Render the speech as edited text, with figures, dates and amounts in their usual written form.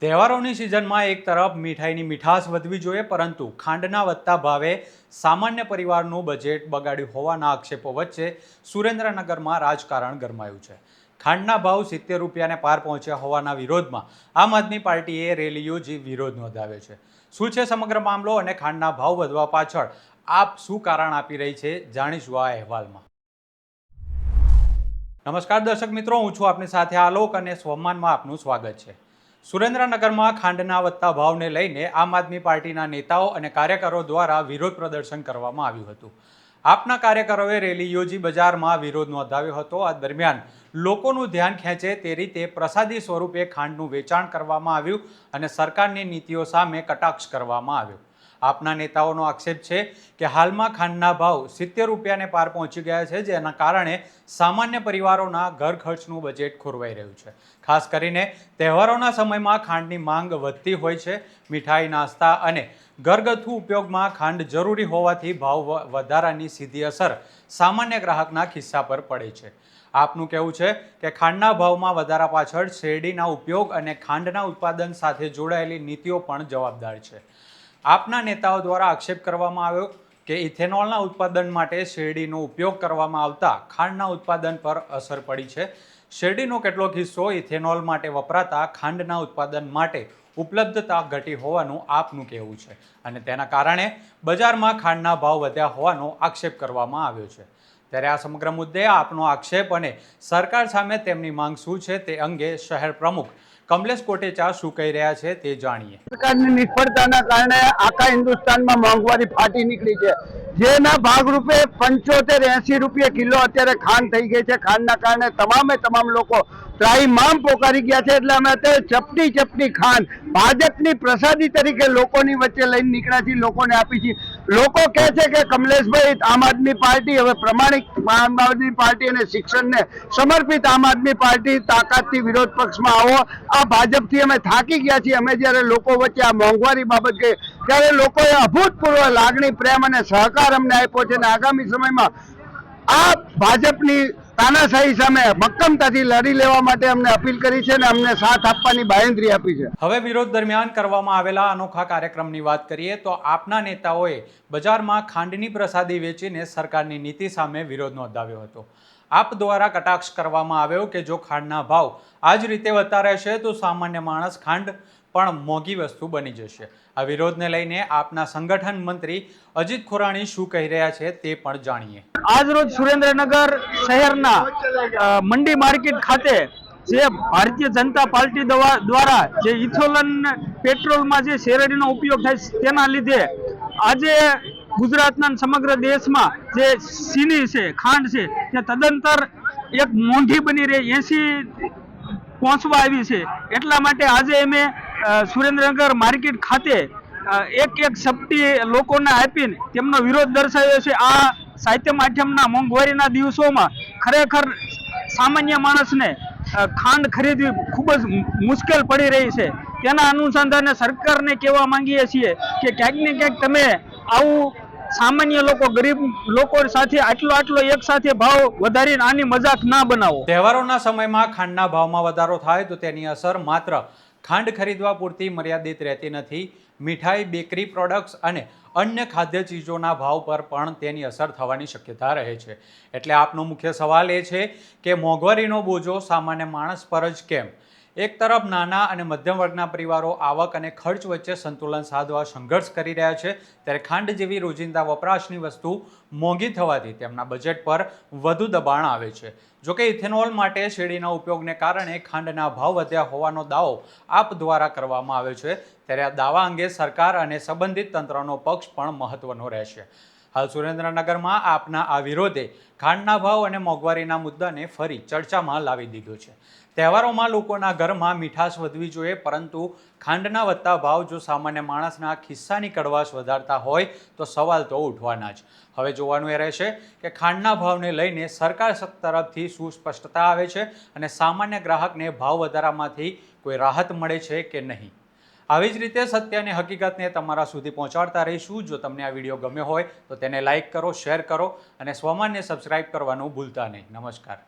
તહેવારોની સિઝનમાં એક તરફ મીઠાઈની મીઠાશ વધવી જોઈએ, પરંતુ ખાંડના વધતા ભાવે સામાન્ય પરિવારનું બજેટ બગાડ્યું હોવાના આક્ષેપો વચ્ચે સુરેન્દ્રનગરમાં રાજકારણ ગરમાયું છે. ખાંડના ભાવ 70 રૂપિયાને પાર પહોંચ્યા હોવાના વિરોધમાં આમ આદમી પાર્ટીએ રેલી યોજી વિરોધ નોંધાવ્યો છે. શું છે સમગ્ર મામલો અને ખાંડના ભાવ વધવા પાછળ આપ શું કારણ આપી રહી છે, જાણીશું આ અહેવાલમાં. નમસ્કાર દર્શક મિત્રો, હું છું આપની સાથે આલોક અને સ્વમાનમાં આપનું સ્વાગત છે. સુરેન્દ્રનગરમાં ખાંડના વધતા ભાવને લઈને આમ આદમી પાર્ટીના નેતાઓ અને કાર્યકરો દ્વારા વિરોધ પ્રદર્શન કરવામાં આવ્યું હતું. આપના કાર્યકરોએ રેલી યોજી બજારમાં વિરોધ નોંધાવ્યો હતો. આ દરમિયાન લોકોનું ધ્યાન ખેંચે તે રીતે પ્રસાદી સ્વરૂપે ખાંડનું વેચાણ કરવામાં આવ્યું અને સરકારની નીતિઓ સામે કટાક્ષ કરવામાં આવ્યો. આપના નેતાઓનો આક્ષેપ છે કે હાલમાં ખાંડના ભાવ 70 રૂપિયાને પાર પહોંચી ગયા છે, જેના કારણે સામાન્ય પરિવારોના ઘર ખર્ચનું બજેટ ખોરવાઈ રહ્યું છે. ખાસ કરીને તહેવારોના સમયમાં ખાંડની માંગ વધતી હોય છે. મીઠાઈ, નાસ્તા અને ઘરગથ્થુ ઉપયોગમાં ખાંડ જરૂરી હોવાથી ભાવ વધારાની સીધી અસર સામાન્ય ગ્રાહકના ખિસ્સા પર પડે છે. આપનું કહેવું છે કે ખાંડના ભાવમાં વધારા પાછળ શેરડીના ઉપયોગ અને ખાંડના ઉત્પાદન સાથે જોડાયેલી નીતિઓ પણ જવાબદાર છે. આપના નેતાઓ દ્વારા આક્ષેપ કરવામાં આવ્યો કે ઇથેનોલના ઉત્પાદન માટે શેરડીનો ઉપયોગ કરવામાં આવતા ખાંડના ઉત્પાદન પર અસર પડી છે. શેરડીનો કેટલોક હિસ્સો ઇથેનોલ માટે વપરાતા ખાંડના ઉત્પાદન માટે ઉપલબ્ધતા ઘટી હોવાનું આપનું કહેવું છે અને તેના કારણે બજારમાં ખાંડના ભાવ વધ્યા હોવાનો આક્ષેપ કરવામાં આવ્યો છે. ત્યારે આ સમગ્ર મુદ્દે આપનો આક્ષેપ અને સરકાર સામે તેમની માંગ શું છે તે અંગે શહેર પ્રમુખ કમલેશ કોટેચા શું કહી રહ્યા છે તે જાણીએ. સરકારની નિષ્ફળતાના કારણે આખા હિન્દુસ્તાનમાં મોંઘવારી ફાટી નીકળી છે, જેના ભાગરૂપે 75-80 રૂપિયા કિલો અત્યારે ખાંડ થઈ ગઈ છે. ખાંડના કારણે તમામ લોકો ત્રાહિમામ પોકારી ગયા છે. એટલે અમે અત્યારે ચપટી ખાંડ ભાજપની પ્રસાદી તરીકે લોકોની વચ્ચે લઈને નીકળ્યા છીએ, લોકોને આપી છીએ. લોકો કહે છે કે કમલેશભાઈ, આમ આદમી પાર્ટી હવે પ્રમાણિક આમ આદમી પાર્ટી અને શિક્ષણને સમર્પિત આમ આદમી પાર્ટી તાકાતથી વિરોધ પક્ષમાં આવો. આ ભાજપથી અમે થાકી ગયા છીએ. અમે જ્યારે લોકો વચ્ચે આ મોંઘવારી બાબત કહી ત્યારે લોકોએ અભૂતપૂર્વ લાગણી, પ્રેમ અને સહકાર અમને આપ્યો છે અને આગામી સમયમાં આ ભાજપની તાનાશાહી સામે મક્કમતાથી લડી લેવા માટે અમને અપીલ કરી છે અને અમને સાથ આપવાની બાંહેધરી આપી છે. હવે વિરોધ દરમિયાન કરવામાં આવેલા અનોખા કાર્યક્રમની વાત કરીએ તો આપના નેતાઓએ બજારમાં ખાંડની પ્રસાદી વેચીને સરકારની નીતિ સામે વિરોધ નોંધાવ્યો હતો. આપ દ્વારા કટાક્ષ કરવામાં આવ્યો કે જો ખાંડના ભાવ આ જ રીતે વધતા રહેશે તો સામાન્ય માણસ ખાંડ પણ મોંઘી વસ્તુ બની જશે. આ વિરોધને લઈને આપના સંગઠન મંત્રી અજીત ખોરાણી શું કહી રહ્યા છે તે પણ જાણીએ. આજ રોજ સુરેન્દ્રનગર શહેરના મંડી માર્કેટ ખાતે જે ભારતીય જનતા પાર્ટી દ્વારા જે ઇથોલન પેટ્રોલમાં જે શેરડીનો ઉપયોગ થાય તેના લીધે આજે ગુજરાતના સમગ્ર દેશમાં જે ચીની છે, ખાંડ છે, તે તદંતર એક મોંઘી બની રહી 80 પહોંચવા આવી છે. એટલા માટે આજે અમે સુરેન્દ્રનગર માર્કેટ ખાતે એક સપ્ટી લોકોને આપીને તેમનો વિરોધ દર્શાવ્યો છે. આ સાહિત્ય માધ્યમના મોંઘવારીના દિવસોમાં ખરેખર સામાન્ય માણસને ખાંડ ખરીદવી ખૂબ જ મુશ્કેલ પડી રહી છે. તેના અનુસંધાને સરકારને કહેવા માંગીએ છીએ કે ક્યાંક ને ક્યાંક તમે આવું સામાન્ય લોકો, ગરીબ લોકો સાથે આટલો એક સાથે ભાવ વધારીને આની મજાક ના બનાવો. તહેવારોના સમયમાં ખાંડના ભાવમાં વધારો થાય તો તેની અસર માત્ર ખાંડ ખરીદવા પૂરતી મર્યાદિત રહેતી નથી. મીઠાઈ, બેકરી પ્રોડક્ટ્સ અને અન્ય ખાદ્ય ચીજોના ભાવ પર પણ તેની અસર થવાની શક્યતા રહે છે. એટલે આપનો મુખ્ય સવાલ એ છે કે મોંઘવારીનો બોજો સામાન્ય માણસ પર જ કેમ? એક તરફ નાના અને મધ્યમ વર્ગના પરિવારો આવક અને ખર્ચ વચ્ચે સંતુલન સાધવા સંઘર્ષ કરી રહ્યા છે, ત્યારે ખાંડ જેવી રોજિંદા વપરાશની વસ્તુ મોંઘી થવાથી તેમના બજેટ પર વધુ દબાણ આવે છે. જોકે ઇથેનોલ માટે શેરડીના ઉપયોગને કારણે ખાંડના ભાવ વધ્યા હોવાનો દાવો આપ દ્વારા કરવામાં આવ્યો છે, ત્યારે આ દાવા અંગે સરકાર અને સંબંધિત તંત્રનો પક્ષ પણ મહત્વનો રહેશે. હાલ સુરેન્દ્રનગરમાં આપના આ વિરોધે ખાંડના ભાવ અને મોંઘવારીના મુદ્દાને ફરી ચર્ચામાં લાવી દીધો છે. તહેવારોમાં લોકોના ઘરમાં મીઠાશ વધવી જોઈએ, પરંતુ ખાંડના વધતા ભાવ જો સામાન્ય માણસના ખિસ્સાની કડવાશ વધારતા હોય તો સવાલ તો ઉઠવાના જ. હવે જોવાનું એ રહેશે કે ખાંડના ભાવને લઈને સરકાર તરફથી શું સ્પષ્ટતા આવે છે અને સામાન્ય ગ્રાહકને ભાવ વધારામાંથી કોઈ રાહત મળે છે કે નહીં. આવી જ રીતે સત્ય અને હકીકતને તમારા સુધી પહોંચાડતા રહીશું. જો તમને આ વિડીયો ગમ્યો હોય તો તેને લાઇક કરો, શેર કરો અને સ્વમાનને સબસ્ક્રાઇબ કરવાનું ભૂલતા નહીં. નમસ્કાર.